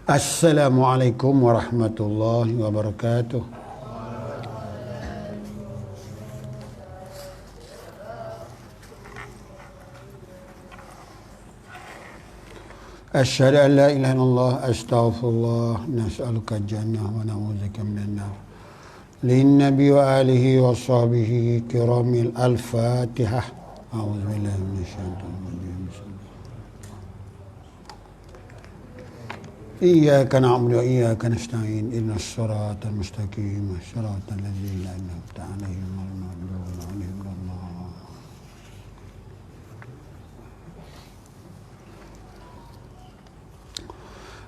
Assalamualaikum warahmatullahi wabarakatuh. Asyhadu an la ilaha illallah, astaghfirullah, nas'aluka jannah wa na'udzubika minan nar. Lin nabi wa alihi wa sahbihi kiramil al-Fatihah. A'udzubillahi minasyaitonir rajim. Iyyaka na'budu wa iyyaka nasta'in. Ihdinas siratal mustaqim, siratal ladzina an'amta 'alaihim ghairil maghdubi 'alaihim waladdallin.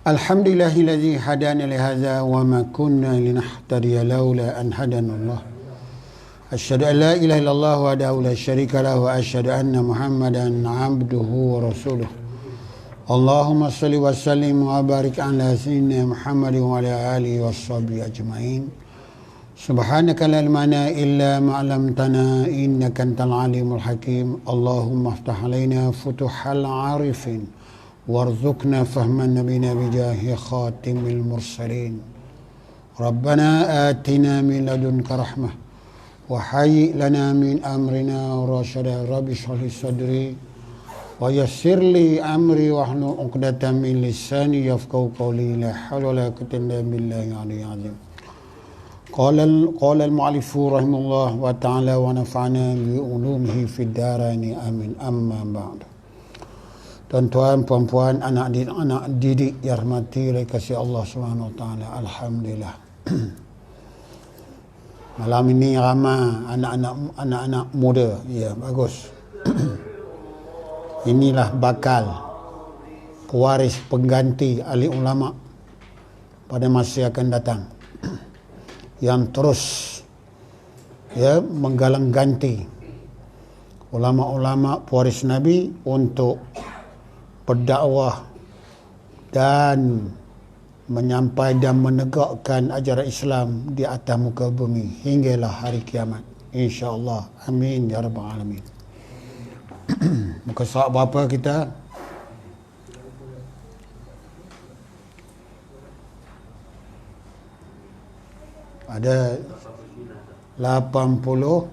Alhamdulillahilladzi hadana li hadza wa ma kunna linahtadiya laula an hadana Allah. Asyhadu an la ilaha illallah wahdahu la syarika lahu wa asyhadu anna Muhammadan 'abduhu wa rasuluh. Allahumma salli wa sallim wa barik ala sayyidina Muhammad wa ala alihi washabihi ajma'in. Subhanaka la ilma lana illa ma 'allamtana innaka antal alimul hakim. Allahumma iftah alaina futuhal 'arifin warzuqna fahman nabiyina bijahi khatimil mursalin. Rabbana atina min ladunka rahmah wa hayyi lana min amrina rasyada. Rabbi shrah li sadri wa yassir li amri wahlul 'uqdatam min lisani yafqahu qawli. La haula wala quwwata illa billahi al-'aliyyil 'azim. Qala al-mu'allifu rahimahullah wa ta'ala wa nafa'ana bi ulumihi fid dharain amin. Amma ba'd. Tuan-tuan, puan-puan, anak didik yang rahmati oleh kasih Allah Subhanahu wa taala. Alhamdulillah. Malam ini ramai anak-anak muda. Ya, bagus. Inilah bakal pewaris pengganti ahli ulama pada masa akan datang, yang terus menggalang ganti ulama-ulama pewaris Nabi untuk berdakwah dan menyampaikan dan menegakkan ajaran Islam di atas muka bumi hinggalah hari kiamat, insya-Allah. Amin ya rabbal alamin. Muka surat berapa kita? Ada 80.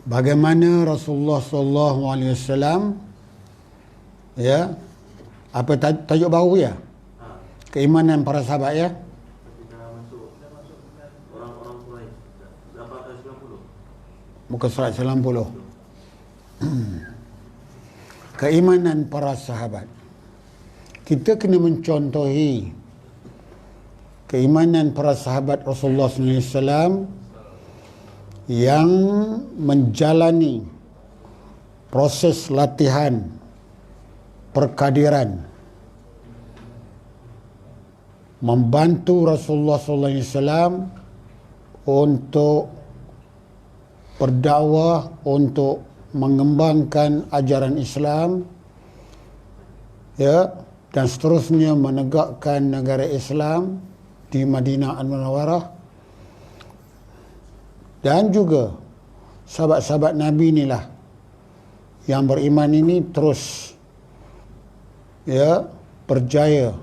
Bagaimana Rasulullah sallallahu alaihi wasallam, ya, apa tajuk baru ya? Keimanan para sahabat, ya. Muka surat 90. Keimanan para sahabat. Kita kena mencontohi keimanan para sahabat Rasulullah sallallahu alaihi wasallam yang menjalani proses latihan perkadiran, membantu Rasulullah sallallahu alaihi wasallam untuk berdakwah, untuk mengembangkan ajaran Islam, ya, dan seterusnya menegakkan negara Islam di Madinah Al-Munawwarah. Dan juga sahabat-sahabat Nabi inilah yang beriman ini terus, ya, berjaya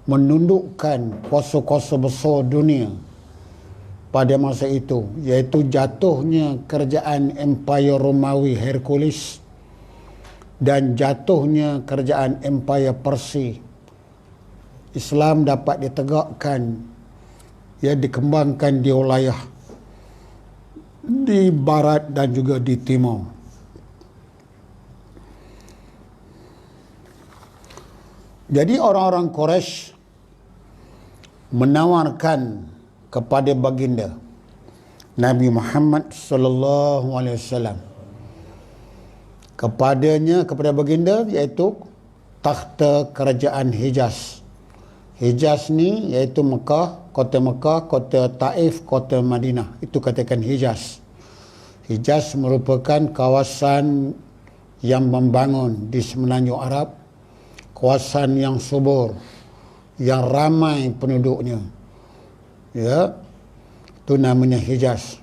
menundukkan kuasa-kuasa besar dunia pada masa itu, iaitu jatuhnya kerajaan Empire Romawi Hercules dan jatuhnya kerajaan Empire Persia. Islam dapat ditegakkan, ya, dikembangkan di wilayah di barat dan juga di timur. Jadi orang-orang Quraisy menawarkan kepada baginda Nabi Muhammad sallallahu alaihi wasallam, kepada baginda, iaitu takhta kerajaan Hijaz. Hijaz ni iaitu Mekah, kota Taif, kota Madinah. Itu katakan Hijaz. Hijaz merupakan kawasan yang membangun di semenanjung Arab, kawasan yang subur, yang ramai penduduknya. Ya, itu namanya Hijaz.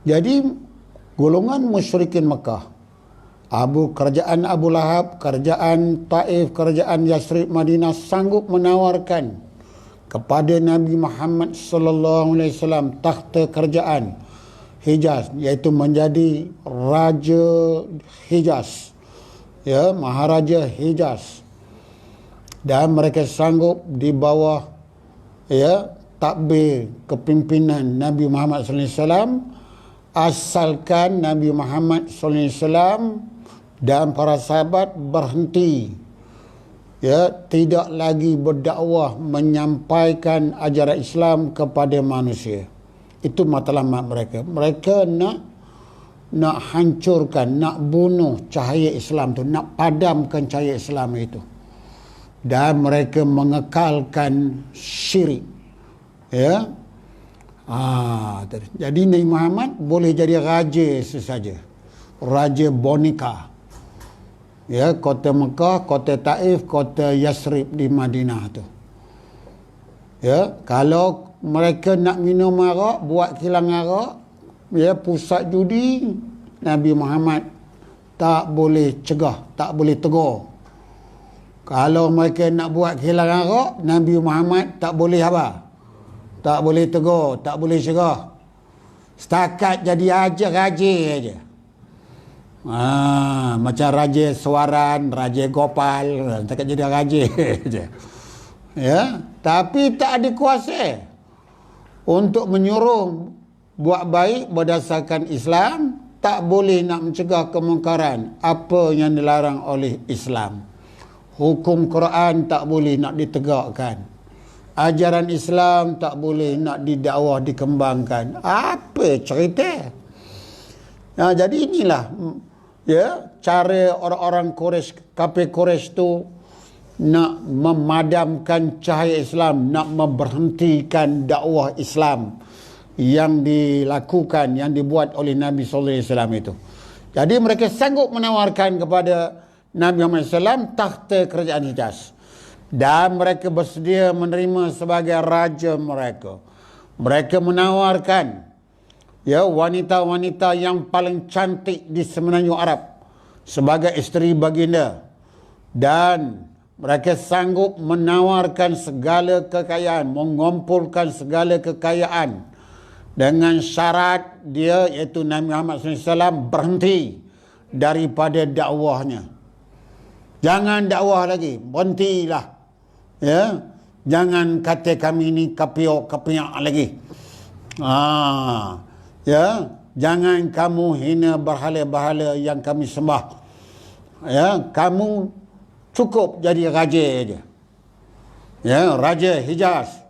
Jadi golongan musyrikin Mekah, kerajaan Abu Lahab, kerajaan Taif, kerajaan Yasrib, Madinah sanggup menawarkan kepada Nabi Muhammad sallallahu alaihi wasallam takhta kerajaan Hijaz, iaitu menjadi raja Hijaz, ya, Maharaja Hijaz, dan mereka sanggup di bawah, ya, takbir kepimpinan Nabi Muhammad sallallahu alaihi wasallam, asalkan Nabi Muhammad sallallahu alaihi wasallam dan para sahabat berhenti, ya, tidak lagi berdakwah menyampaikan ajaran Islam kepada manusia. Itu matlamat mereka. Mereka nak hancurkan, nak bunuh cahaya Islam tu, nak padamkan cahaya Islam itu. Dan mereka mengekalkan syirik. Ya. Jadi Nabi Muhammad boleh jadi raja sesaja. Raja boneka. Ya, kota Mekah, kota Taif, kota Yasrib di Madinah tu. Ya, kalau mereka nak minum arak, buat kilang arak, ya, pusat judi, Nabi Muhammad tak boleh cegah, tak boleh tegur. Kalau mereka nak buat kilang arak, Nabi Muhammad tak boleh apa? Tak boleh tegur, tak boleh cegah. Setakat jadi raja aja. Macam Raja Suaran, Raja Gopal, setakat jadi raja aja. Ya, tapi tak ada kuasa untuk menyuruh buat baik berdasarkan Islam. Tak boleh nak mencegah kemungkaran apa yang dilarang oleh Islam. Hukum Quran tak boleh nak ditegakkan. Ajaran Islam tak boleh nak didakwah, dikembangkan. Apa cerita? Jadi inilah, ya, cara orang-orang Quraisy, kafir Quraisy tu nak memadamkan cahaya Islam, nak memberhentikan dakwah Islam yang dilakukan, yang dibuat oleh Nabi sallallahu alaihi wasallam itu. Jadi mereka sanggup menawarkan kepada Nabi Muhammad SAW takhta kerajaan Hijaz, dan mereka bersedia menerima sebagai raja mereka. Mereka menawarkan, ya, wanita-wanita yang paling cantik di semenanjung Arab sebagai isteri baginda, dan mereka sanggup menawarkan segala kekayaan, mengumpulkan segala kekayaan dengan syarat dia, iaitu Nabi Muhammad SAW berhenti daripada dakwahnya. Jangan dakwah lagi, berhentilah. Ya, jangan kata kami ni kapiak lagi. Ya, jangan kamu hina berhala-berhala yang kami sembah. Ya, kamu cukup jadi raja aja. Ya, Raja Hijaz.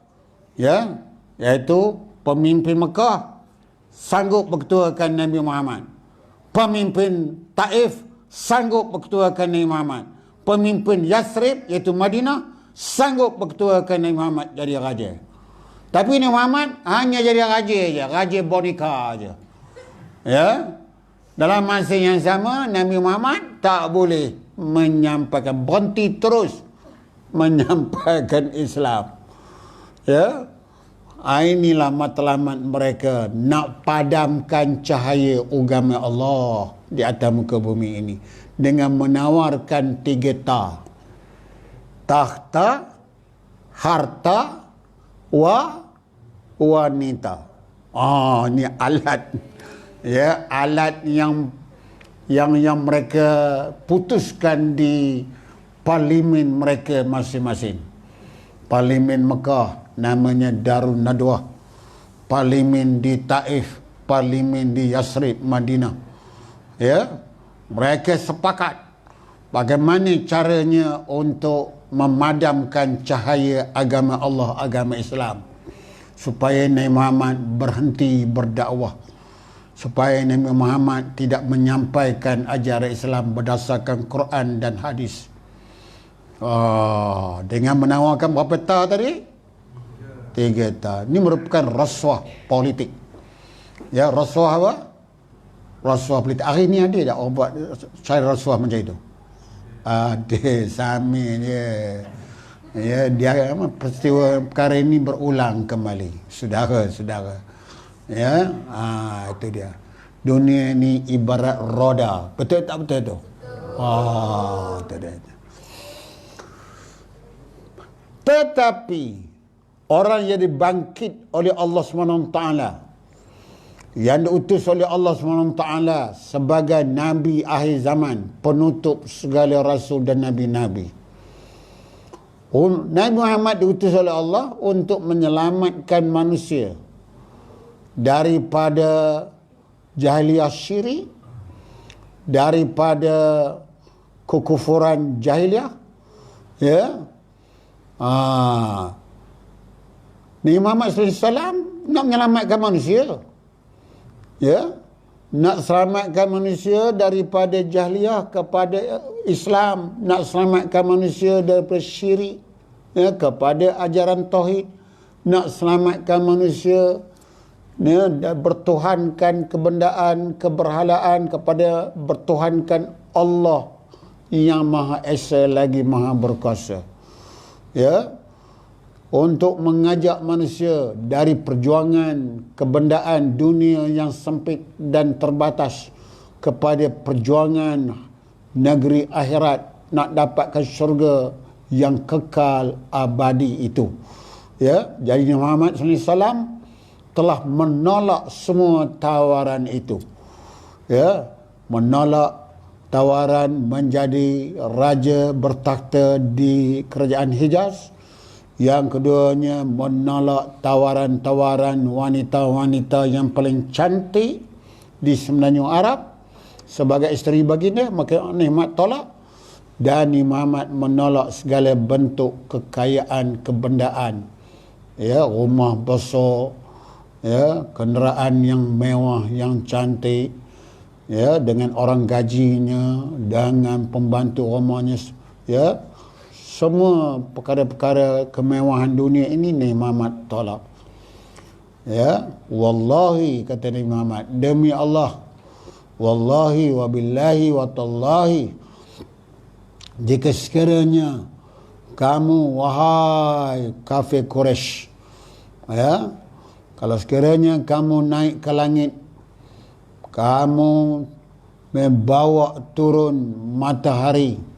Ya, iaitu pemimpin Mekah sanggup berketuakan Nabi Muhammad. Pemimpin Taif sanggup berketuakan Nabi Muhammad. Pemimpin Yasrib iaitu Madinah sanggup berketuakan Nabi Muhammad jadi raja. Tapi Nabi Muhammad hanya jadi raja aja, raja boneka aja. Ya. Dalam masa yang sama Nabi Muhammad tak boleh menyampaikan, berhenti terus menyampaikan Islam. Ya. Inilah matlamat mereka, nak padamkan cahaya agama Allah di atas muka bumi ini dengan menawarkan 3 takhta, harta, wanita. Ini alat, ya, alat yang mereka putuskan di parlimen mereka masing-masing. Parlimen Mekah namanya Darun Nadwah, parlimen di Taif, parlimen di Yasrib, Madinah. Ya, mereka sepakat bagaimana caranya untuk memadamkan cahaya agama Allah, agama Islam, supaya Nabi Muhammad berhenti berdakwah, supaya Nabi Muhammad tidak menyampaikan ajaran Islam berdasarkan Quran dan hadis. Dengan menawarkan berapa tadi? 3. Ini merupakan rasuah politik. Ya, rasuah apa? Rasuah politik. Hari ni ada tak orang buat cara rasuah macam itu? Ada, sami dia. Ya, dia peristiwa perkara ini berulang kembali. Saudara-saudara. Ya, itu dia. Dunia ni ibarat roda. Betul tak betul tu? Betul. Tetapi orang yang dibangkit oleh Allah SWT, yang diutus oleh Allah SWT sebagai Nabi akhir zaman, penutup segala Rasul dan Nabi-Nabi. Nabi Muhammad diutus oleh Allah untuk menyelamatkan manusia daripada jahiliyah syirik, daripada kekufuran jahiliyah. Ya. Nabi Muhammad SAW nak menyelamatkan manusia. Ya. Nak selamatkan manusia daripada jahiliyah kepada Islam, nak selamatkan manusia daripada syirik, ya, kepada ajaran tauhid, nak selamatkan manusia, ya, bertuhankan kebendaan, keberhalaan kepada bertuhankan Allah yang Maha Esa lagi Maha Berkuasa. Ya. Untuk mengajak manusia dari perjuangan kebendaan dunia yang sempit dan terbatas kepada perjuangan negeri akhirat, nak dapatkan syurga yang kekal abadi itu. Ya, jadi Muhammad SAW telah menolak semua tawaran itu. Ya, menolak tawaran menjadi raja bertakhta di kerajaan Hijaz. Yang keduanya menolak tawaran-tawaran wanita-wanita yang paling cantik di Semenanjung Arab sebagai isteri baginda, maka Nabi Muhammad tolak. Dan Nabi Muhammad menolak segala bentuk kekayaan kebendaan. Ya, rumah besar, ya, kenderaan yang mewah, yang cantik, ya, dengan orang gajinya, dengan pembantu rumahnya, ya. Semua perkara-perkara kemewahan dunia ini Nabi Muhammad tolak. Ya, wallahi, kata Nabi Muhammad, demi Allah, wallahi wa billahi wa tallahi, jika sekiranya kamu, wahai kafir Quraisy, ya, kalau sekiranya kamu naik ke langit, kamu membawa turun matahari,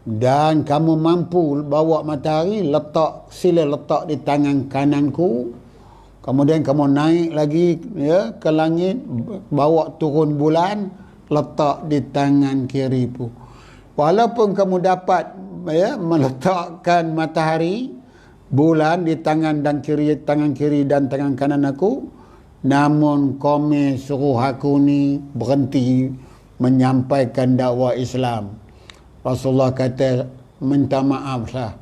dan kamu mampu bawa matahari, sila letak di tangan kananku, kemudian kamu naik lagi, ya, ke langit, bawa turun bulan, letak di tangan kiriku. Walaupun kamu dapat, ya, meletakkan matahari, bulan di tangan kiri dan tangan kanan aku, namun kami suruh aku ni berhenti menyampaikan dakwah Islam. Rasulullah kata, minta maaflah.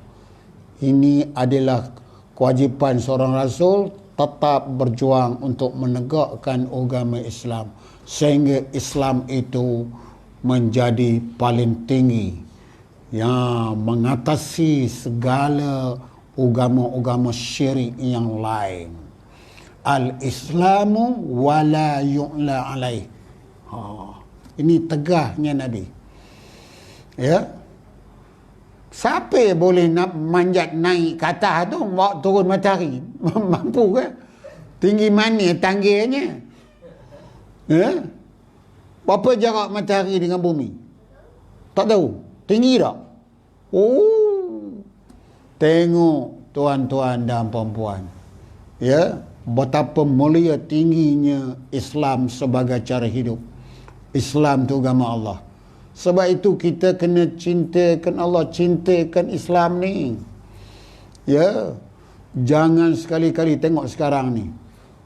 Ini adalah kewajipan seorang Rasul, tetap berjuang untuk menegakkan agama Islam sehingga Islam itu menjadi paling tinggi, yang mengatasi segala agama-agama syirik yang lain. Al-Islamu wala yu'la alaih. Ini tegahnya Nabi. Ya, siapa yang boleh nak manjat naik ke atas tu, bawa turun matahari? Mampu ke? Tinggi mana tanggirnya? Ya, berapa jarak matahari dengan bumi? Tak tahu. Tinggi tak? Oh, tengok tuan-tuan dan puan-puan, ya, betapa mulia tingginya Islam sebagai cara hidup. Islam tu agama Allah. Sebab itu kita kena cintakan Allah, cintakan Islam ni. Ya. Jangan sekali-kali tengok sekarang ni.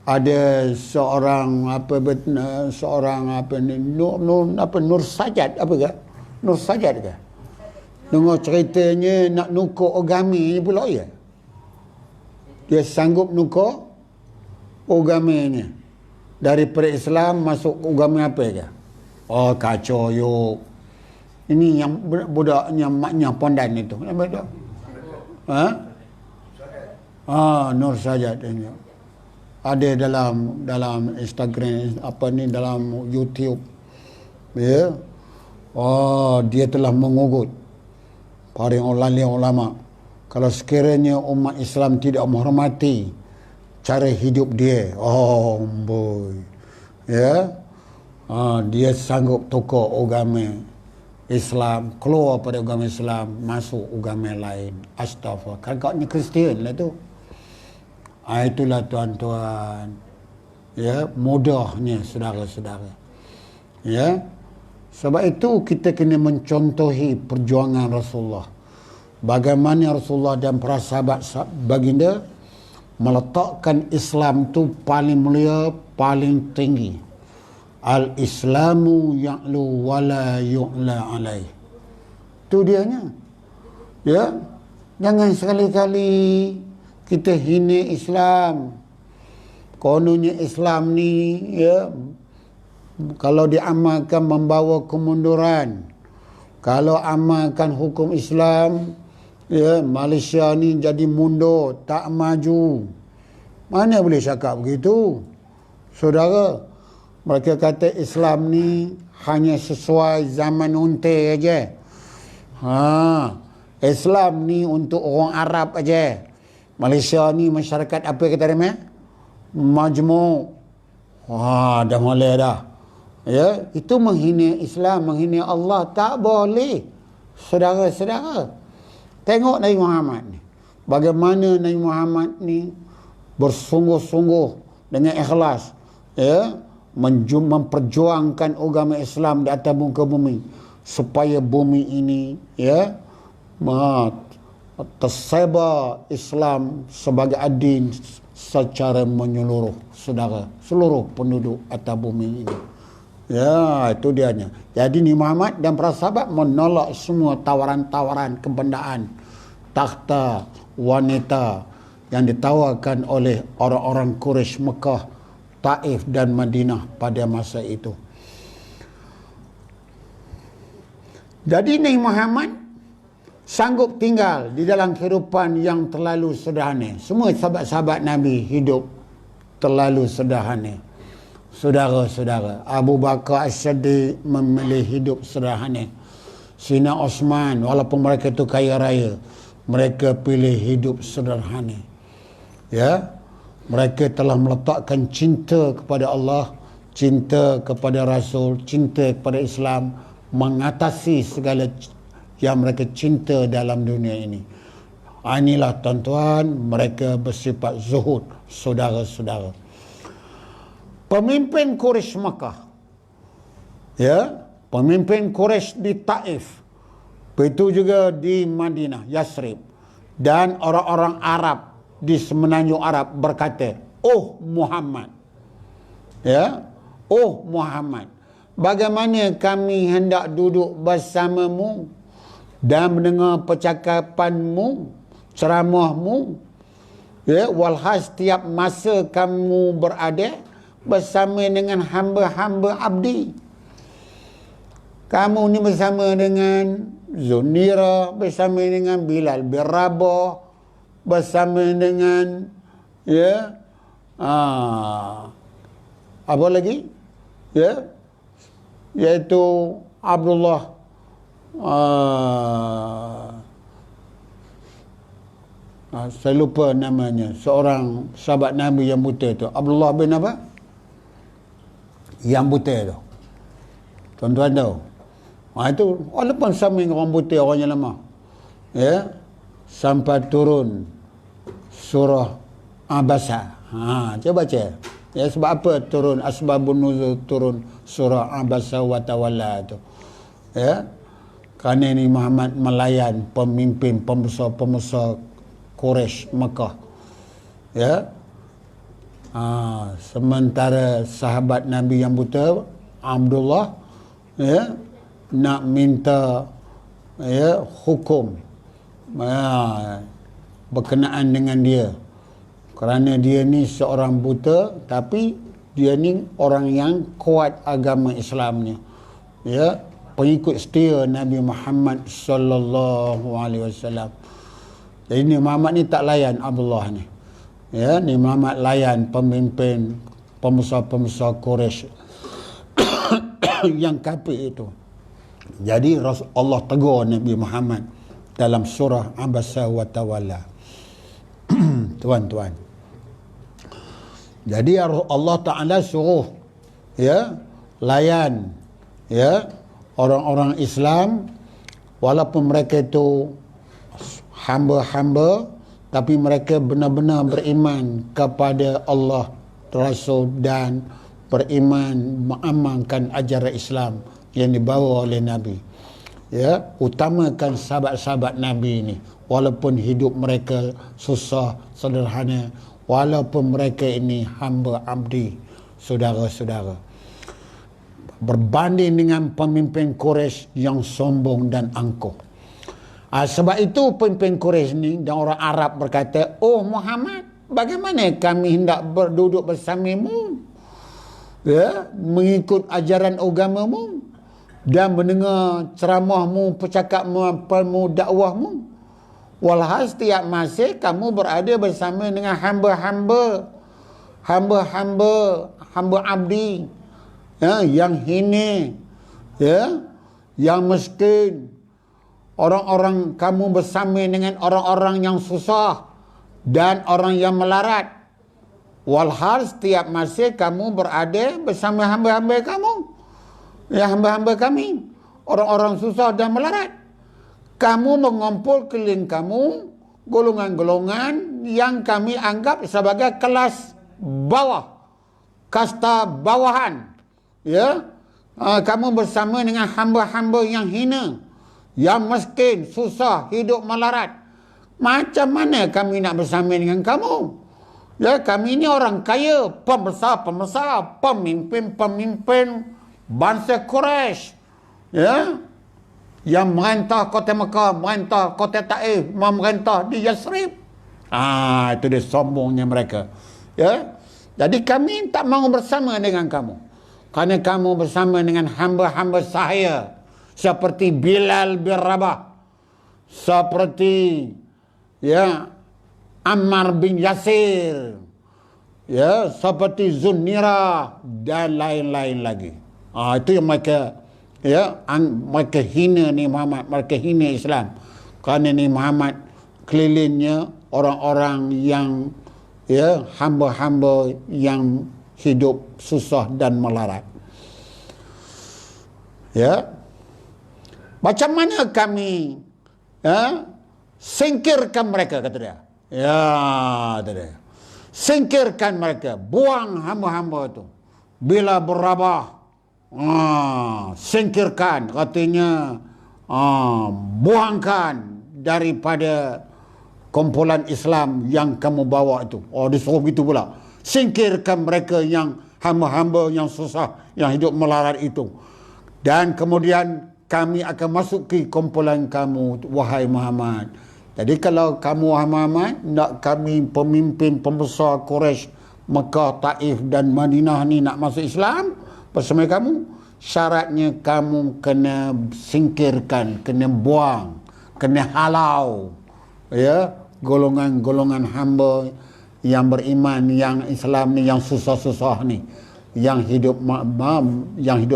Ada seorang Nur Sajat apa ke? Nur Sajat ke? Dengar ceritanya nak nukuk agama ni pula ya. Dia sanggup nukuk agamanya daripada Islam masuk agama apa ke? Oh, kacau yuk. Ini yang budaknya maknya pondan itu. Apa tu? Nur Sajat ini. Ada dalam Instagram, dalam YouTube. Ya. Dia telah mengugut para ulama. Kalau sekiranya umat Islam tidak menghormati cara hidup dia, boy. Ya. dia sanggup tukar agama Islam, keluar pada agama Islam, masuk agama lain. Astaghfirullah. Kakaknya Kristian lah tu. Itulah tuan-tuan. Ya, mudahnya saudara-saudara. Ya. Sebab itu kita kena mencontohi perjuangan Rasulullah. Bagaimana Rasulullah dan para sahabat baginda meletakkan Islam tu paling mulia, paling tinggi. Al-Islamu ya'lu wala yu'la alaih. Itu dianya. Ya. Jangan sekali-kali kita hina Islam. Kononnya Islam ni, ya, kalau diamalkan membawa kemunduran. Kalau amalkan hukum Islam, ya, Malaysia ni jadi mundur, tak maju. Mana boleh cakap begitu? Saudara, mereka kata Islam ni hanya sesuai zaman unta aja. Islam ni untuk orang Arab aja. Malaysia ni masyarakat apa kata dia? Majmuk. Dah mulai dah. Ya, itu menghina Islam, menghina Allah, tak boleh. Saudara-saudara, tengok Nabi Muhammad ni. Bagaimana Nabi Muhammad ni bersungguh-sungguh dengan ikhlas, ya, memperjuangkan agama Islam di atas muka bumi supaya bumi ini, ya, tersebar Islam sebagai adin secara menyeluruh, saudara, seluruh penduduk atas bumi ini. Ya, itu dianya. Jadi Nabi Muhammad dan para sahabat menolak semua tawaran-tawaran kebendaan, takhta, wanita yang ditawarkan oleh orang-orang Quraisy Mekah, Taif dan Madinah pada masa itu. Jadi Nabi Muhammad sanggup tinggal di dalam kehidupan yang terlalu sederhana. Semua sahabat-sahabat Nabi hidup terlalu sederhana. Saudara-saudara, Abu Bakar As-Siddiq memilih hidup sederhana. Sina Osman, walaupun mereka itu kaya raya, mereka pilih hidup sederhana. Ya, mereka telah meletakkan cinta kepada Allah, cinta kepada Rasul, cinta kepada Islam, mengatasi segala yang mereka cinta dalam dunia ini. Inilah tuan-tuan, mereka bersifat zuhud, saudara-saudara. Pemimpin Quraisy Makkah, ya, pemimpin Quraisy di Taif, begitu juga di Madinah, Yasrib, dan orang-orang Arab di semenanjung Arab berkata, "Oh Muhammad, ya, oh Muhammad, bagaimana kami hendak duduk bersamamu dan mendengar percakapanmu, ceramahmu, ya, walhas setiap masa kamu berada bersama dengan hamba-hamba abdi. Kamu ni bersama dengan Zunira, bersama dengan Bilal bin Rabah, bersama dengan, ya, apa lagi, ya, iaitu Abdullah, saya lupa namanya, seorang sahabat Nabi yang buta tu, Abdullah bin apa? Yang buta tu. Tuan-tuan tahu. Itu walaupun sama dengan orang buta, orang yang lemah. Ya. Sampai turun surah Abasa. Coba baca. Ya, sebab apa turun asbabun nuzul turun surah Abasa wa tawalla tu. Ya. Kerana ini Muhammad melayan pemimpin pembesar-pembesar Quraisy Mekah. Ya. Sementara sahabat Nabi yang buta Abdullah, ya, nak minta, ya, hukum, berkenaan dengan dia, kerana dia ni seorang buta tapi dia ni orang yang kuat agama Islamnya, ya, pengikut setia Nabi Muhammad sallallahu alaihi wasallam. Jadi ni Muhammad ni tak layan Abdullah ni. Ya, ni Muhammad layan pemimpin pembesar-pembesar Quraisy yang kafir itu. Jadi Allah tegur Nabi Muhammad dalam surah Abasa wa Tawalla. Tuan-tuan. Jadi Allah Ta'ala suruh, ya, layan ya orang-orang Islam, walaupun mereka itu hamba-hamba, tapi mereka benar-benar beriman kepada Allah, Rasul, dan beriman mengamalkan ajaran Islam yang dibawa oleh Nabi. Ya, utamakan sahabat-sahabat Nabi ini, walaupun hidup mereka susah, sederhana, walaupun mereka ini hamba abdi, saudara-saudara. Berbanding dengan pemimpin Quraisy yang sombong dan angkuh. Sebab itu pemimpin Quraisy ni dan orang Arab berkata, "Oh Muhammad, bagaimana kami hendak berduduk bersamamu, ya, mengikut ajaran agamamu dan mendengar ceramahmu, percakapanmu, dakwahmu. Walhal setiap masa kamu berada bersama dengan hamba-hamba abdi, ya, yang hina, ya, yang miskin. Orang-orang kamu bersama dengan orang-orang yang susah dan orang yang melarat. Walhal setiap masa kamu berada bersama hamba-hamba kamu, ya, hamba-hamba kami, orang-orang susah dan melarat. Kamu mengumpul keliling kamu golongan-golongan yang kami anggap sebagai kelas bawah, kasta bawahan, ya. Kamu bersama dengan hamba-hamba yang hina, yang miskin, susah, hidup melarat. Macam mana kami nak bersama dengan kamu? Ya, kami ni orang kaya, pembesar-pembesar, pemimpin-pemimpin bangsa Quraisy, ya, yang merintah kota Mekah, merintah kota Taif, merintah di Yasrib. Itu dia sombongnya mereka. Ya, jadi kami tak mahu bersama dengan kamu, kerana kamu bersama dengan hamba-hamba sahaya seperti Bilal bin Rabah, seperti, ya, Ammar bin Yasir, ya, seperti Zunnira dan lain-lain lagi. Itu yang mereka, ya, mereka hina ni Muhammad, mereka hina Islam, kerana ni Muhammad kelilingnya orang-orang yang, ya, hamba-hamba yang hidup susah dan melarat. Ya, macam mana kami, ya, singkirkan mereka, kata dia. Ya, kata dia, singkirkan mereka, buang hamba-hamba itu. Bila berabah, singkirkan, katanya, buangkan daripada kumpulan Islam yang kamu bawa itu. Disuruh begitu pula. Singkirkan mereka yang hamba-hamba yang susah, yang hidup melarat itu. Dan kemudian kami akan masuk ke kumpulan kamu, wahai Muhammad. Jadi kalau kamu, wahai Muhammad, nak kami pemimpin pembesar Quraisy, Mekah, Taif dan Madinah ni nak masuk Islam bersama kamu, syaratnya kamu kena singkirkan, kena buang, kena halau, ya, golongan-golongan hamba yang beriman, yang Islam ni, yang susah-susah ni, yang hidup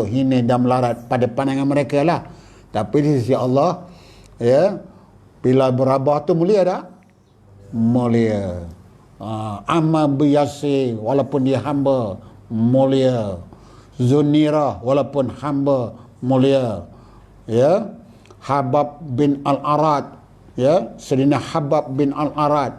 hina dan melarat pada pandangan mereka lah. Tapi di sisi Allah, ya, bila berabah tu mulia tak? Mulia. Ammar bin Yasir, walaupun dia hamba, mulia. Zunnira, walaupun hamba, mulia. Ya, Habab bin Al-Arad, ya, Sayyidina Habab bin Al-Arad,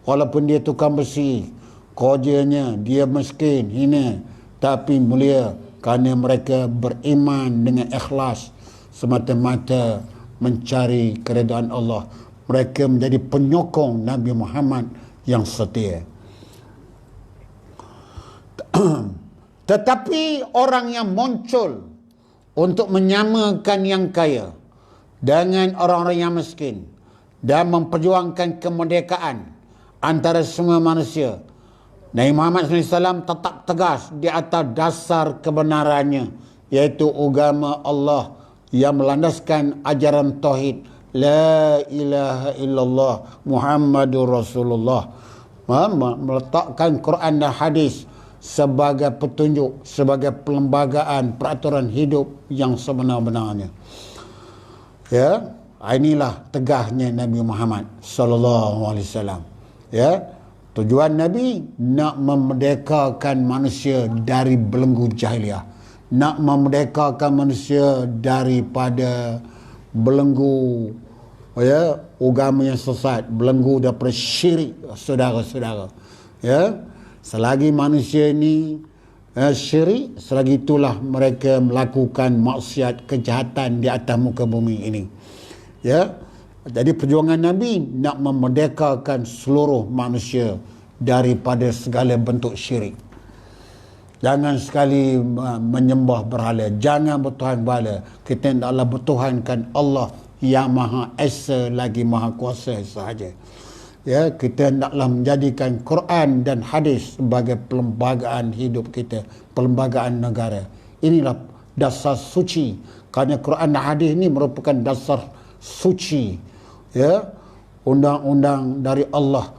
walaupun dia tukang besi, kerjanya dia miskin, hina, tapi mulia, kerana mereka beriman dengan ikhlas semata-mata mencari keredaan Allah. Mereka menjadi penyokong Nabi Muhammad yang setia. Tetapi orang yang muncul untuk menyamakan yang kaya dengan orang-orang yang miskin dan memperjuangkan kemerdekaan antara semua manusia, Nabi Muhammad SAW tetap tegas di atas dasar kebenarannya, iaitu agama Allah yang melandaskan ajaran tauhid, la ilaha illallah Muhammadur Rasulullah, meletakkan Quran dan hadis sebagai petunjuk, sebagai perlembagaan peraturan hidup yang sebenar-benarnya. Ya, inilah tegahnya Nabi Muhammad sallallahu alaihi wasallam. Ya, tujuan Nabi nak memerdekakan manusia dari belenggu jahiliah, nak memerdekakan manusia daripada belenggu agama yang sesat, belenggu daripada syirik, saudara-saudara. Selagi manusia ini syirik, selagi itulah mereka melakukan maksiat, kejahatan di atas muka bumi ini. Jadi perjuangan Nabi nak memerdekakan seluruh manusia daripada segala bentuk syirik. Jangan sekali menyembah berhala, jangan bertuhan berhala. Kita hendaklah bertuhankan Allah yang Maha Esa lagi Maha Kuasa sahaja. Kita hendaklah menjadikan Quran dan hadis sebagai perlembagaan hidup kita, perlembagaan negara. Inilah dasar suci. Kerana Quran dan hadis ini merupakan dasar suci, undang-undang dari Allah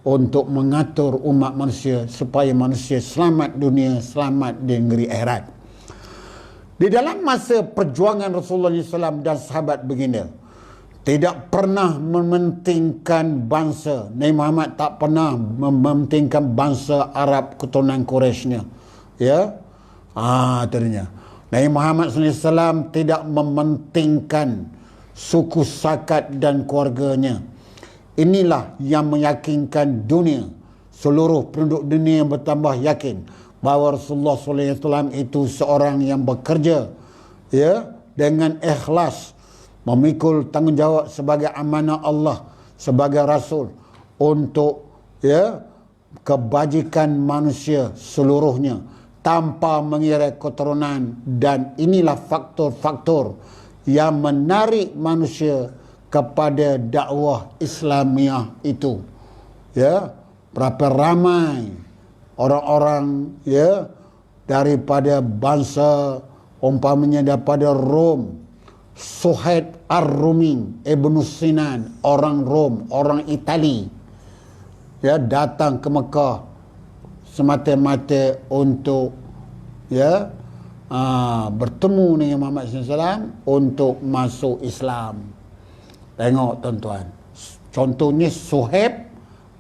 untuk mengatur umat manusia supaya manusia selamat dunia, selamat di negeri akhirat. Di dalam masa perjuangan Rasulullah SAW dan sahabat baginda, tidak pernah mementingkan bangsa. Nabi Muhammad tak pernah mementingkan bangsa Arab keturunan Quraisynya. Ternyata Nabi Muhammad SAW tidak mementingkan suku Sakat dan keluarganya. Inilah yang meyakinkan dunia, seluruh penduduk dunia yang bertambah yakin bahawa Rasulullah SAW itu seorang yang bekerja dengan ikhlas, memikul tanggungjawab sebagai amanah Allah, sebagai Rasul untuk kebajikan manusia seluruhnya tanpa mengira keturunan. Dan inilah faktor-faktor yang menarik manusia kepada dakwah Islamiah itu. Berapa ramai orang-orang daripada bangsa, umpamanya daripada Rom, Suhaib Ar-Rumi, Ibn Sinan, orang Rom, orang Itali, datang ke Mekah semata-mata untuk bertemu dengan Muhammad SAW untuk masuk Islam. Tengok tuan-tuan, contohnya Suhaib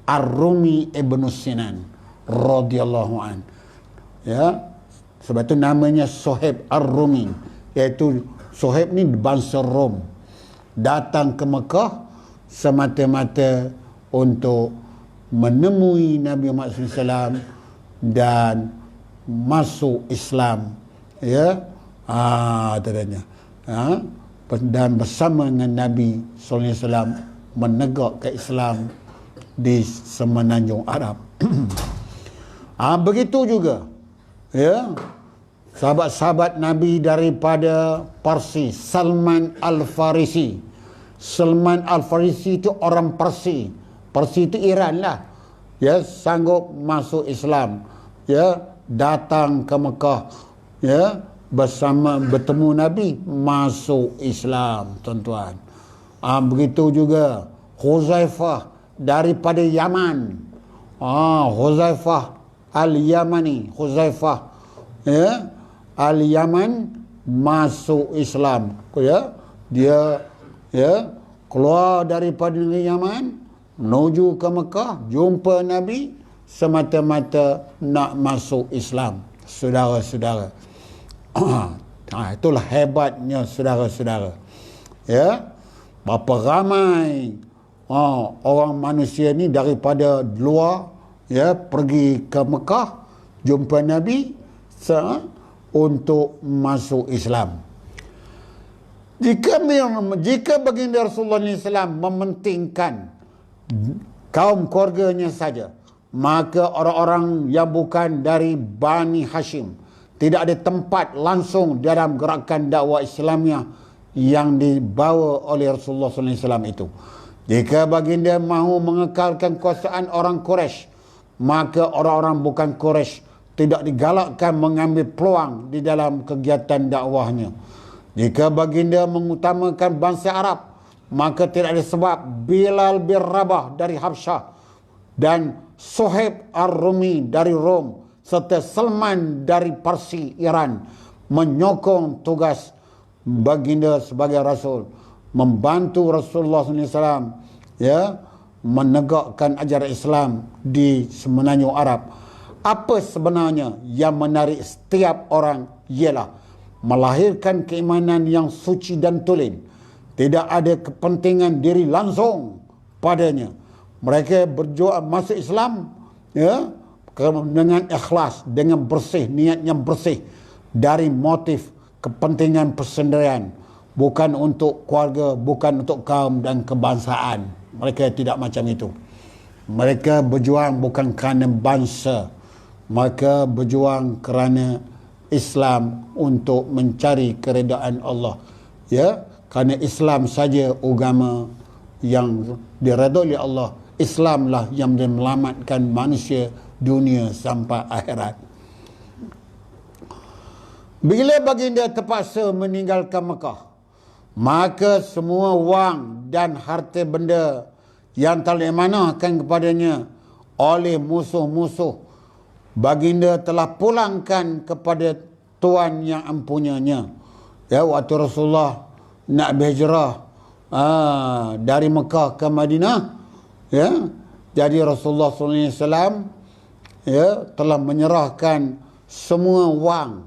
Ar-Rumi Ibn Sinan radhiyallahu an. Sebab itu namanya Suhaib Ar-Rumi, iaitu Suhaib ni bangsa Rom, datang ke Mekah semata-mata untuk menemui Nabi Muhammad SAW dan masuk Islam. Tadanya. Dan bersama dengan Nabi SAW menegakkan Islam di semenanjung Arab. Begitu juga sahabat-sahabat Nabi daripada Parsi, Salman Al-Farisi. Salman Al-Farisi itu orang Parsi. Parsi itu Iran lah. Sanggup masuk Islam. Datang ke Mekah. Bertemu Nabi, masuk Islam, tuan-tuan. Begitu juga Huzaifah daripada Yaman. Huzaifah Al-Yamani, Huzaifah Al-Yaman masuk Islam. Dia keluar daripada negeri Yaman menuju ke Mekah, jumpa Nabi semata-mata nak masuk Islam. Saudara-saudara, itulah hebatnya saudara-saudara. Berapa ramai orang manusia ni daripada luar pergi ke Mekah jumpa Nabi untuk masuk Islam. Jika baginda Rasulullah SAW mementingkan kaum keluarganya saja, maka orang-orang yang bukan dari Bani Hashim tidak ada tempat langsung dalam gerakan dakwah Islamiah yang dibawa oleh Rasulullah SAW itu. Jika baginda mahu mengekalkan kuasaan orang Quraisy, maka orang-orang bukan Quraisy tidak digalakkan mengambil peluang di dalam kegiatan dakwahnya. Jika baginda mengutamakan bangsa Arab, maka tidak ada sebab Bilal bin Rabah dari Habsyah dan Suhaib Ar-Rumi dari Rom serta Salman dari Parsi Iran menyokong tugas baginda sebagai Rasul, membantu Rasulullah SAW menegakkan ajaran Islam di semenanjung Arab. Apa sebenarnya yang menarik setiap orang ialah melahirkan keimanan yang suci dan tulen. Tidak ada kepentingan diri langsung padanya. Mereka berjuang masuk Islam ya, dengan ikhlas, dengan bersih, niat yang bersih dari motif kepentingan persendirian, bukan untuk keluarga, bukan untuk kaum dan kebangsaan. Mereka tidak macam itu. Mereka berjuang bukan kerana bangsa, mereka berjuang kerana Islam untuk mencari keredaan Allah. Ya, kerana Islam saja agama yang diredai oleh Allah. Islamlah yang menyelamatkan manusia dunia sampai akhirat. Bila baginda terpaksa meninggalkan Mekah, maka semua wang dan harta benda yang telah diamanahkan kepadanya oleh musuh-musuh, baginda telah pulangkan kepada Tuan yang empunyanya. Ya, waktu Rasulullah nak berhijrah dari Mekah ke Madinah, ya, jadi Rasulullah SAW ya, telah menyerahkan semua wang,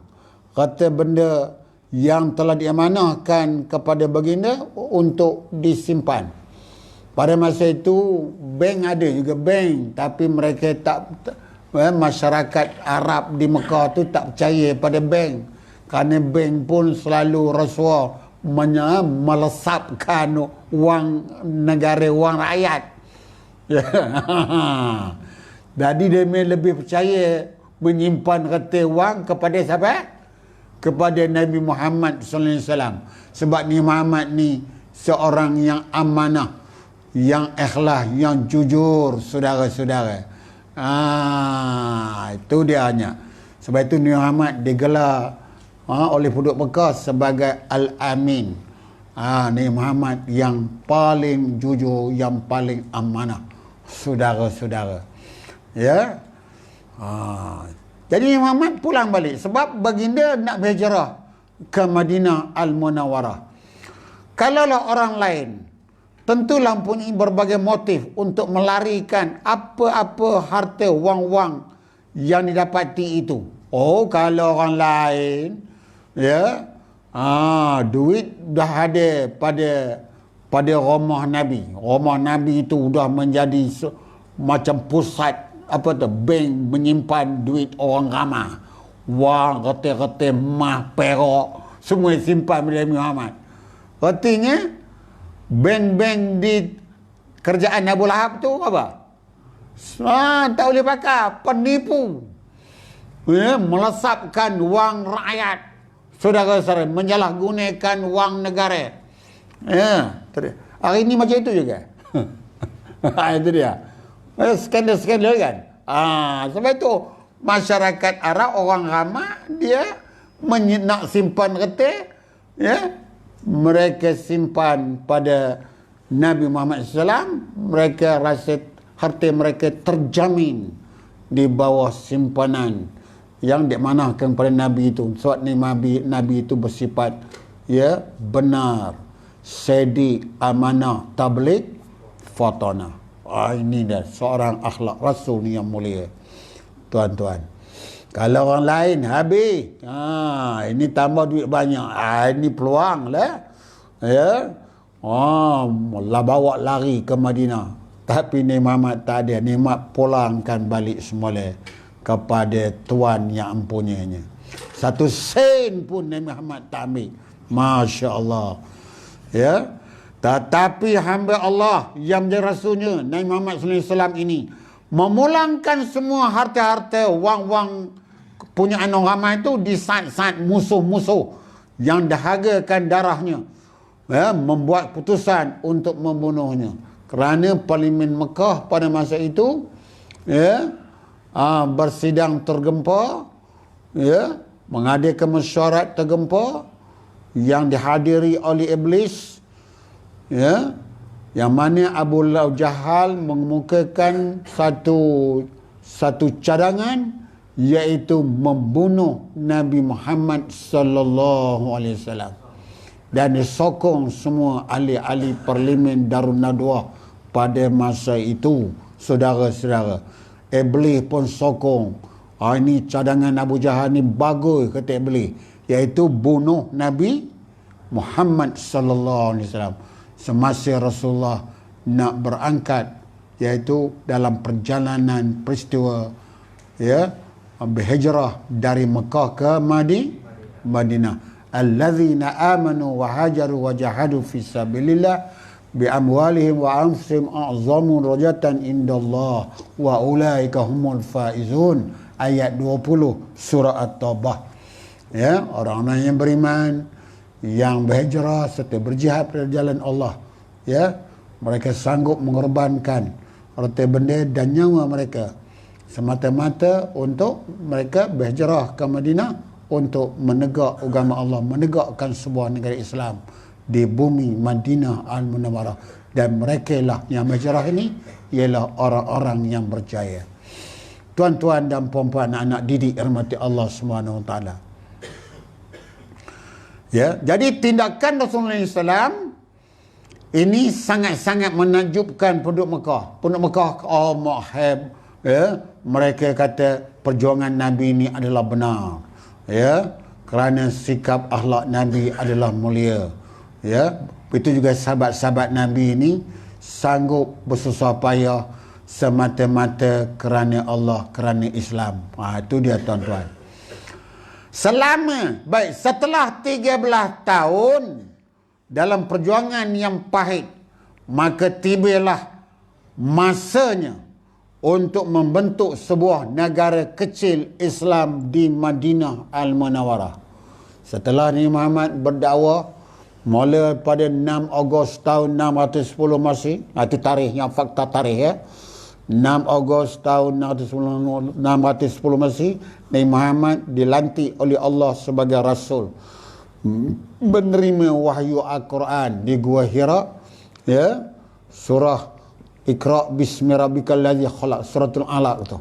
harta benda yang telah diamanahkan kepada baginda untuk disimpan. Pada masa itu bank ada juga bank, tapi mereka masyarakat Arab di Mekah tu tak percaya pada bank, kerana bank pun selalu rasuah melesapkan wang negara, wang rakyat. Jadi dia lebih percaya menyimpan harta wang kepada siapa? Kepada Nabi Muhammad SAW. Sebab ni Muhammad ni seorang yang amanah, yang ikhlas, yang jujur, saudara-saudara. Itu dia hanya. Sebab itu Nabi Muhammad digelar oleh penduduk Mekah sebagai Al-Amin. Nabi Muhammad yang paling jujur, yang paling amanah, saudara-saudara. Ya. Jadi Muhammad pulang balik sebab baginda nak berhijrah ke Madinah Al-Munawwarah. Kalaulah orang lain, tentulah mempunyai berbagai motif untuk melarikan apa-apa harta wang-wang yang didapati itu. Oh, kalau orang lain ya, duit dah ada pada rumah Nabi. Rumah Nabi itu dah menjadi macam pusat bank menyimpan duit orang ramai. Wang, reti-reti, emas, perak, semua simpan oleh Muhammad. Artinya bank-bank di kerjaan Abu Lahab tu apa? Tak boleh pakai, penipu. Ya, melesapkan wang rakyat. Saudara-saudara, menyalahgunakan wang negara. Ya, hari ini macam itu juga. Itu dia. Skandal-skandal kan. Sebab itu masyarakat Arab, orang ramai, dia nak simpan reti, ya, mereka simpan pada Nabi Muhammad SAW. Mereka rasa harta mereka terjamin di bawah simpanan yang diamanahkan pada Nabi itu. Sebab Nabi itu bersifat ya benar, sedik, amanah, tabligh, fatanah. Ini dah seorang akhlak Rasul yang mulia, tuan-tuan. Kalau orang lain habis, ini tambah duit banyak, ini peluang lah, ya, lah bawa lari ke Madinah. Tapi Nabi Muhammad tak ada. Nabi Muhammad pulangkan balik semula kepada Tuan yang empunyanya. Satu sen pun Nabi Muhammad tak ambil. Masya Allah, ya. Tetapi hamba Allah yang menjadi rasulnya, Nabi Muhammad SAW ini, memulangkan semua harta-harta, wang-wang punyaan orang ramai itu di saat-saat musuh-musuh yang dahagakan darahnya, ya, membuat putusan untuk membunuhnya. Kerana Parlimen Mekah pada masa itu, ya, bersidang tergempar, ya, mengadakan mesyuarat tergempar yang dihadiri oleh iblis, ya, yang mana Abu Jahal mengemukakan satu cadangan, iaitu membunuh Nabi Muhammad sallallahu alaihi wasallam. Dan disokong semua ahli-ahli Parlimen Darun Nadwah pada masa itu, saudara-saudara. Iblis pun sokong Ini cadangan Abu Jahal ni bagus kata iblis, iaitu bunuh Nabi Muhammad sallallahu alaihi wasallam semasa Rasulullah nak berangkat, iaitu dalam perjalanan peristiwa berhijrah dari Mekah ke Madinah. Allazina amanu wa hajaru wa jahadu fi sabilillah bi amwalihim wa anfusihim a'zamu darajatan indallah wa ulaika humul faizun. Ayat 20 surah At-Taubah. Orang-orang yang beriman, yang berhijrah serta berjihad pada jalan Allah, mereka sanggup mengorbankan harta benda dan nyawa mereka semata-mata untuk mereka berhijrah ke Madinah untuk menegak agama Allah, menegakkan sebuah negara Islam di bumi Madinah Al-Munawwarah. Dan mereka lah yang berhijrah ini ialah orang-orang yang berjaya. Tuan-tuan dan puan-puan, anak didik rahmati Allah Subhanahu Wa Taala. Jadi tindakan Rasulullah SAW ini sangat-sangat menakjubkan penduduk Mekah. Penduduk Mekah, mahab, mereka kata perjuangan Nabi ini adalah benar, kerana sikap akhlak Nabi adalah mulia. Itu juga sahabat-sahabat Nabi ini sanggup bersusah payah semata-mata kerana Allah, kerana Islam. Itu dia tuan-tuan. Setelah 13 tahun dalam perjuangan yang pahit, maka tibalah masanya untuk membentuk sebuah negara kecil Islam di Madinah Al-Munawwarah. Setelah Nabi Muhammad berdakwah mula pada 6 Ogos tahun 610 Masih. Itu tarikhnya, fakta tarikh 6 Ogos tahun 610 Masih, Nabi Muhammad dilantik oleh Allah sebagai Rasul, menerima wahyu Al-Quran di Gua Hira, surah Iqra bismi rabbikal ladzi khalaq, suratul Alaq tu.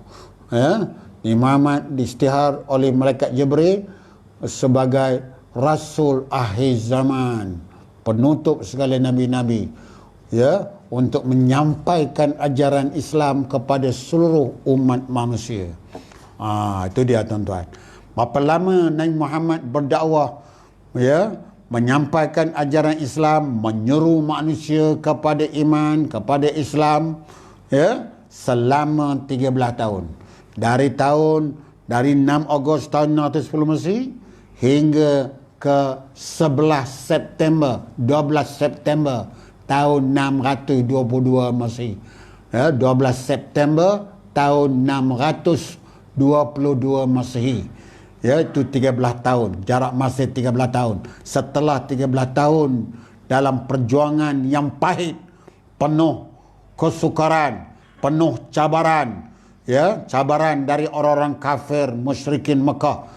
Nabi Muhammad diistihar oleh malaikat Jibril sebagai Rasul akhir zaman, penutup segala nabi-nabi, untuk menyampaikan ajaran Islam kepada seluruh umat manusia. Itu dia tuan-tuan. Berapa lama Nabi Muhammad berdakwah, menyampaikan ajaran Islam, menyeru manusia kepada iman, kepada Islam, selama 13 tahun. Dari 6 Ogos tahun 610 Masih hingga ke 12 September tahun 622 Masih. 12 September tahun 622 Masehi. Itu 13 tahun. Jarak masa 13 tahun. Setelah 13 tahun dalam perjuangan yang pahit, penuh kesukaran, penuh cabaran, cabaran dari orang-orang kafir, musyrikin Mekah,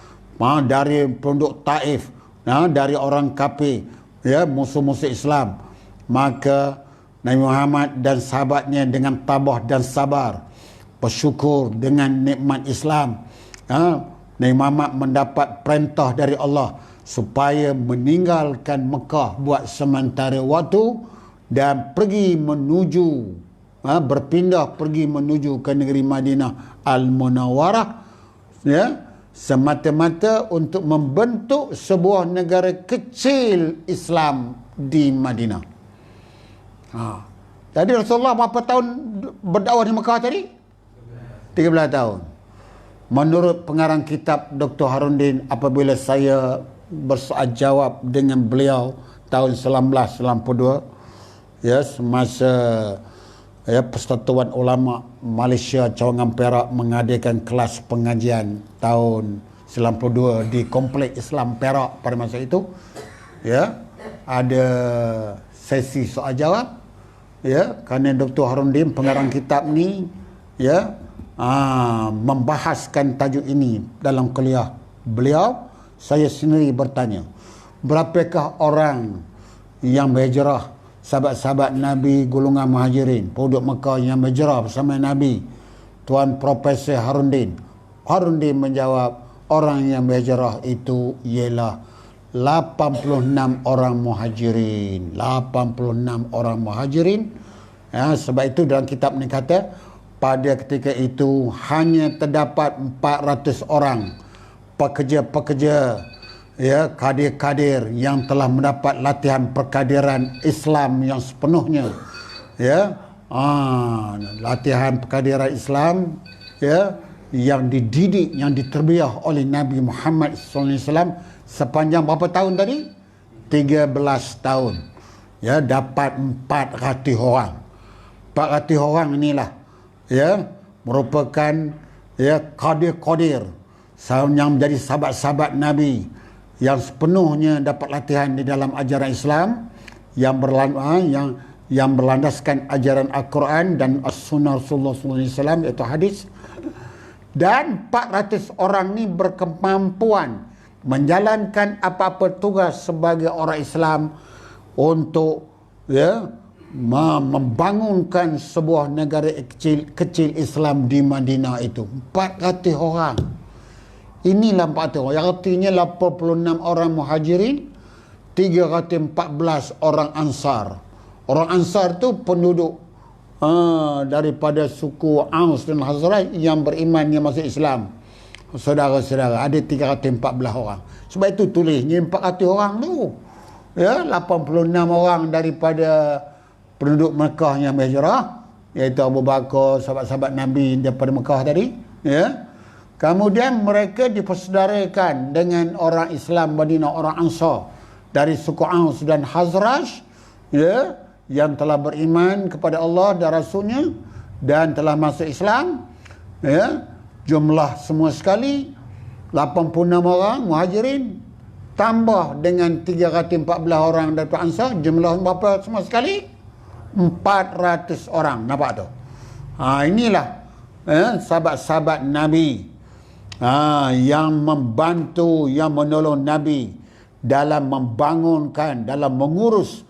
dari penduduk Taif, dari orang kafir, musuh-musuh Islam. Maka Nabi Muhammad dan sahabatnya dengan tabah dan sabar bersyukur dengan nikmat Islam. Nabi Muhammad mendapat perintah dari Allah supaya meninggalkan Mekah buat sementara waktu dan pergi menuju, berpindah pergi menuju ke negeri Madinah Al-Munawwarah, semata-mata untuk membentuk sebuah negara kecil Islam di Madinah. Jadi Rasulullah berapa tahun berdakwah di Mekah tadi? 13 tahun. Menurut pengarang kitab Dr. Harundin, apabila saya bersoal jawab dengan beliau tahun 1992, semasa Persatuan Ulama Malaysia Cawangan Perak mengadakan kelas pengajian tahun 92 di Kompleks Islam Perak pada masa itu, ada sesi soal jawab, kerana Dr. Harundin pengarang kitab ni membahaskan tajuk ini dalam kuliah beliau. Saya sendiri bertanya, berapakah orang yang berhijrah, sahabat-sahabat Nabi golongan Muhajirin, penduduk Mekah yang berhijrah bersama Nabi? Tuan Profesor Harundin menjawab, orang yang berhijrah itu ialah 86 orang Muhajirin. 86 orang Muhajirin. Sebab itu dalam kitab ni kata pada ketika itu hanya terdapat 400 orang pekerja-pekerja, ya, kadir-kadir yang telah mendapat latihan perkadiran Islam yang sepenuhnya, ya, latihan perkadiran Islam, ya, yang dididik, yang diterbiah oleh Nabi Muhammad SAW sepanjang berapa tahun tadi? 13 tahun. Ya, dapat 400 orang. 400 orang inilah, ya, merupakan, ya, qadir-qadir yang menjadi sahabat-sahabat Nabi yang sepenuhnya dapat latihan di dalam ajaran Islam yang berlandaskan ajaran Al-Quran dan As-Sunnah Rasulullah SAW, iaitu hadis. Dan 400 orang ni berkemampuan menjalankan apa-apa tugas sebagai orang Islam untuk, ya, membangunkan sebuah negara kecil Islam di Madinah itu. 400 orang. Inilah 400 orang. Yang artinya 86 orang muhajirin, 314 orang ansar. Orang ansar tu penduduk daripada suku Aus dan Khazraj yang beriman, yang masuk Islam. Saudara-saudara, ada 314 orang. Sebab itu tulisnya 400 orang tu. Ya, 86 orang daripada penduduk Mekah yang berhijrah, iaitu Abu Bakar, sahabat-sahabat Nabi daripada Mekah tadi, ya. Kemudian mereka dipersaudarakan dengan orang Islam Madinah, orang Ansar dari suku Aus dan Khazraj, ya, yang telah beriman kepada Allah dan Rasulnya dan telah masuk Islam, ya. Jumlah semua sekali 86 orang muhajirin tambah dengan 314 orang daripada Ansar, jumlah berapa semua sekali? 400 orang. Nampak tu? Inilah sahabat-sahabat Nabi yang membantu, yang menolong Nabi dalam membangunkan, dalam mengurus,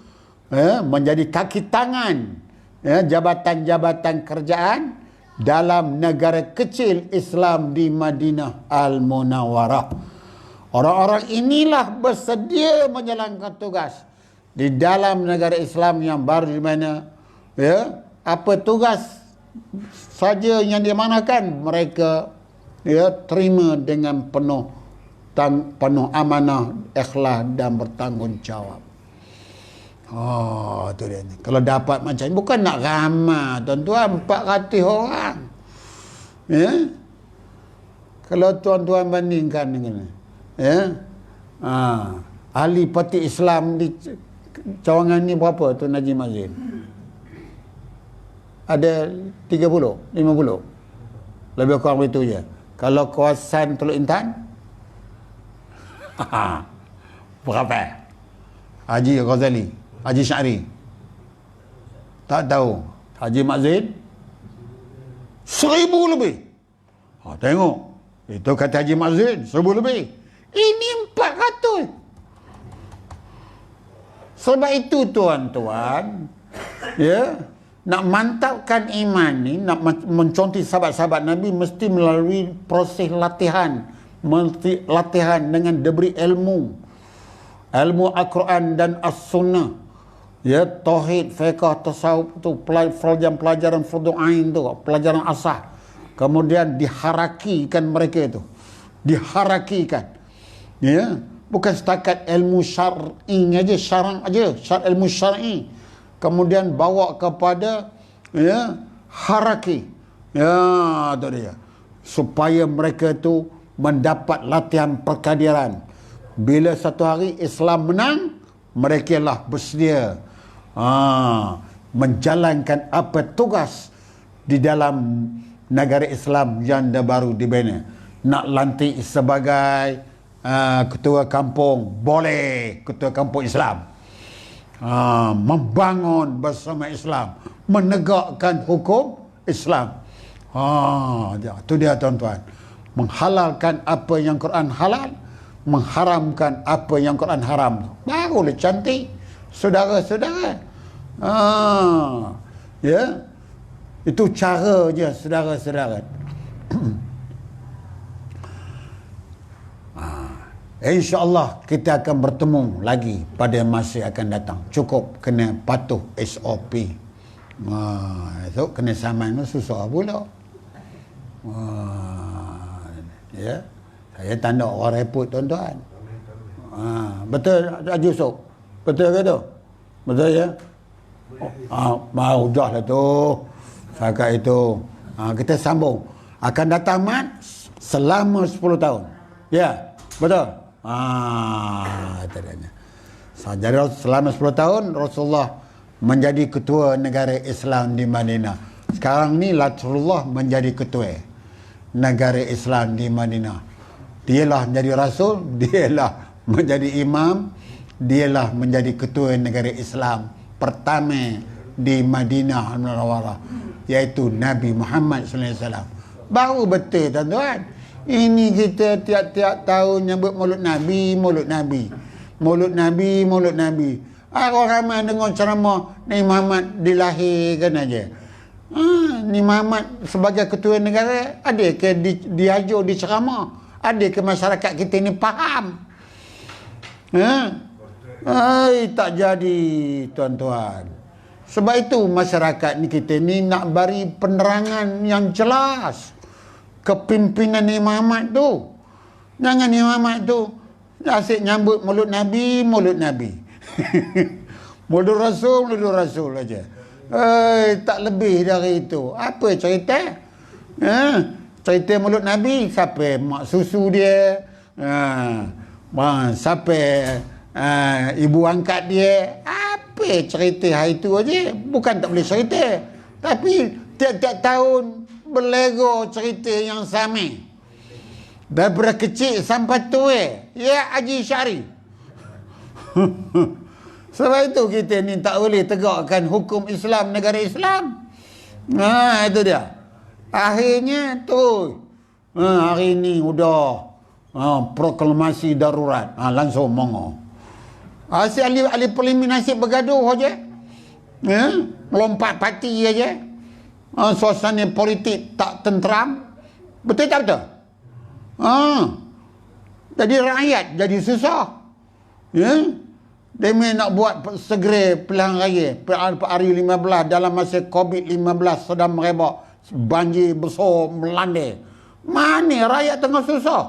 menjadi kaki tangan, jabatan-jabatan kerajaan dalam negara kecil Islam di Madinah Al-Munawwarah. Orang-orang inilah bersedia menjalankan tugas di dalam negara Islam yang baru, di mana, ya, apa tugas saja yang diamanahkan mereka, ya, terima dengan penuh amanah, ikhlas dan bertanggungjawab. Tu dia ni. Kalau dapat macam ni, bukan nak ramai tuan-tuan, 400 orang. Ya. Kalau tuan-tuan bandingkan dengan, ya, ahli parti Islam di cawangan ni berapa tu Najib Mazin? Ada 30, 50. Lebih kurang begitu je. Kalau kawasan Teluk Intan, berapa? Haji Ghazali, Haji Syari, tak tahu. Haji Mazin 1000 lebih. Tengok, itu kata Haji Mazin 1000 lebih. Ini 400. Sebab itu tuan-tuan, ya, nak mantapkan iman ni, nak mencontoh sahabat-sahabat Nabi, mesti melalui proses latihan. Latihan dengan diberi ilmu Al-Quran dan As-Sunnah, ya, tauhid, fiqh, tasawuf tu, pelajaran fardu ain tu, pelajaran asah. Kemudian diharakikan mereka itu, diharakikan, ya, bukan setakat ilmu syar'i aja, ilmu syar'i, kemudian bawa kepada, ya, haraki, ya, tu dia, supaya mereka tu mendapat latihan perkadiran. Bila satu hari Islam menang, mereka lah bersedia menjalankan apa tugas di dalam negara Islam yang dah baru dibina. Nak lantik sebagai ketua kampung, boleh, ketua kampung Islam. Membangun bersama Islam, menegakkan hukum Islam. Itu dia tuan-tuan. Menghalalkan apa yang Quran halal, mengharamkan apa yang Quran haram. Barulah cantik, saudara-saudara. Ya, itu cara je, saudara-saudara. InsyaAllah kita akan bertemu lagi pada masa akan datang. Cukup kena patuh SOP. Esok kena saman tu susah pula. Ya. Saya tanda orang repot tuan-tuan. Betul Haji Yusof? Betul ke tu? Betul ya? Mau dah lah tu. Setakat itu. Kita sambung. Akan datang mat selama 10 tahun. Ya, betul? Tadanya. Jadi selama 10 tahun Rasulullah menjadi ketua negara Islam di Madinah. Sekarang ni Rasulullah menjadi ketua negara Islam di Madinah. Dialah menjadi rasul, dialah menjadi imam, dialah menjadi ketua negara Islam pertama di Madinah Munawwarah, iaitu Nabi Muhammad sallallahu alaihi wasallam. Baru betul tuan-tuan. Ini kita tiap-tiap tahun nyebut Maulid Nabi, Maulid Nabi. Maulid Nabi, Maulid Nabi. Orang ramai dengar ceramah Nabi Muhammad dilahirkan aja. Nabi Muhammad sebagai ketua negara, ada ke diajar di ceramah? Ada ke masyarakat kita ni faham? Tak jadi tuan-tuan. Sebab itu masyarakat ni kita ni nak beri penerangan yang jelas kepimpinan Nabi Muhammad tu. Jangan Nabi Muhammad tu asyik nyambut Maulid Nabi, Maulid Nabi. Maulid Rasul aja. Tak lebih dari itu. Apa cerita? Cerita Maulid Nabi, siapa mak susu dia? Siapa ibu angkat dia? Apa cerita hari tu aja? Bukan tak boleh cerita, tapi tiap-tiap tahun berlego cerita yang sama. Daripada kecil sampai tua. Ya Haji Syari. Sebab itu kita ni tak boleh tegakkan hukum Islam, negara Islam. Itu dia. Akhirnya tu. Hari ni udah proklamasi darurat. Langsung mongo. Si ahli parlimen nasib bergaduh aja. Melompat parti aja. Suasana politik tak tenteram. Betul tak betul? Jadi rakyat jadi susah. Dia nak buat segera pilihan raya hari 15 dalam masa COVID-19 sedang merebak, banjir besar melanda. Mana rakyat tengah susah?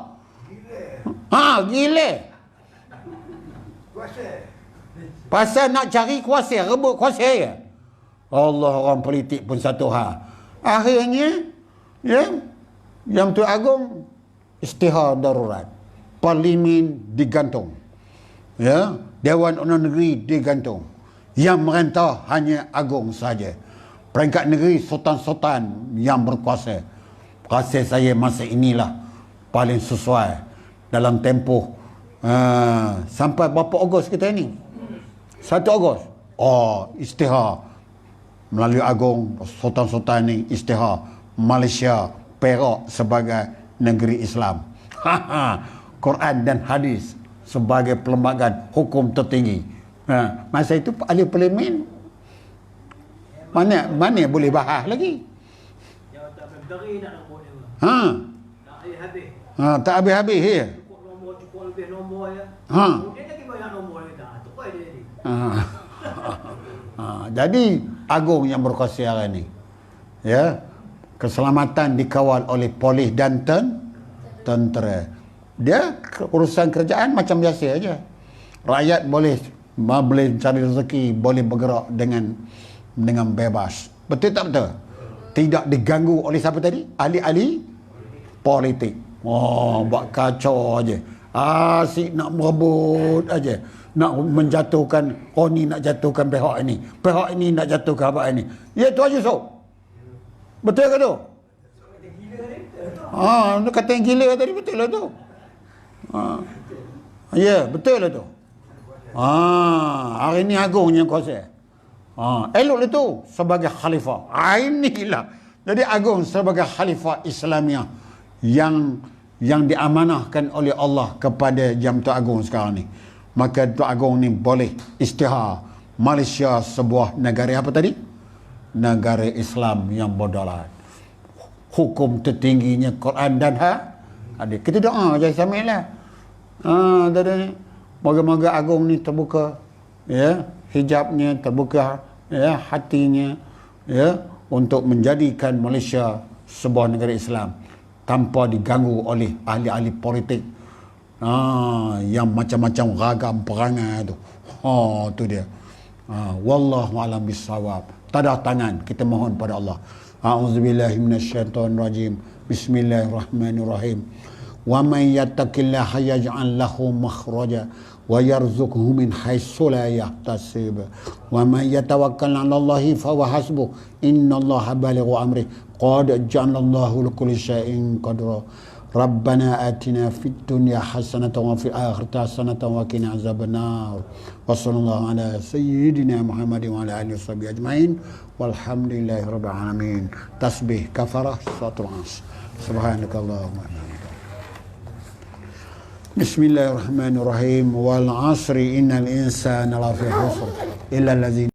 Gila. Pasal nak cari kuasa, rebut kuasa ya. Allah, orang politik pun satu hal. Akhirnya Yang Tuan Agong istihar darurat. Parlimen digantung. Dewan Undangan Negeri digantung. Yang merentah hanya Agong saja. Peringkat negeri sultan-sultan yang berkuasa. Rasa saya masa inilah paling sesuai dalam tempoh sampai berapa Ogos kita ni? 1 Ogos. Istihar melalui Agong sultan-sultan ni istihar Malaysia Perak sebagai negeri Islam. Quran dan hadis sebagai perlembagaan hukum tertinggi. Masa itu ahli parlimen mana boleh bahas lagi. Tak habis-habis ya. Cukup lebih nombor ya. Dia lagi banyak nombor kita. Tukar dia ni. Jadi Agong yang berkuasa hari ni. Keselamatan dikawal oleh polis dan tentera. Dia urusan kerjaan macam biasa aja. Rakyat boleh cari rezeki, boleh bergerak dengan bebas. Betul tak betul? Tidak diganggu oleh siapa tadi? Ahli-ahli politik. Buat kacau aja. Asyik nak merebut aja. Nak menjatuhkan, ni nak jatuhkan pihak ini. Pihak ini nak jatuhkan apa ini. Ya tu Haji Yusof. Betul ke tu? Dia kata yang gila tadi, betul lah tu. Ya, betul lah tu. Hari ni Agong yang kuasa. Elok lah tu sebagai khalifah. Inilah. Jadi Agong sebagai khalifah Islamiah yang diamanahkan oleh Allah kepada Jam Tuan Agong sekarang ni. Maka Tuan Agong ni boleh istihar Malaysia sebuah negara apa tadi? Negara Islam yang berdaulat. Hukum tertingginya Quran dan hadis. Kita doa je samilah. Moga-moga Agong ni terbuka hijabnya, terbuka hatinya, ya, untuk menjadikan Malaysia sebuah negara Islam tanpa diganggu oleh ahli-ahli politik yang macam-macam ragam perangai tu. Tu dia. Wallahu a'lam bissawab. Tadah tangan, kita mohon pada Allah. A'udzubillahi minasyaitonirrajim. Bismillahirrahmanirrahim. Wa may yattaqillaha yaj'al lahu makhraja wa yarzuqhu min haitsu la yahtasib. Wa may yatawakkal 'ala Allahi fa huwa hasbuh. Innallaha balighu amri. Qad ja'alallahu likulli syai'in qadra. Rabbana atina fid dunya hasanatan wa fil akhirati hasanatan wa qina azabannar. Wa sallallahu ala sayyidina Muhammadin wa ala alihi washabihi ajmain. Walhamdulillahi rabbil alamin. Tasbih kafarah salatul asr. Subhanakallahumma. Bismillahirrahmanirrahim. Wal 'asri innal insana lafi khusr illa allazina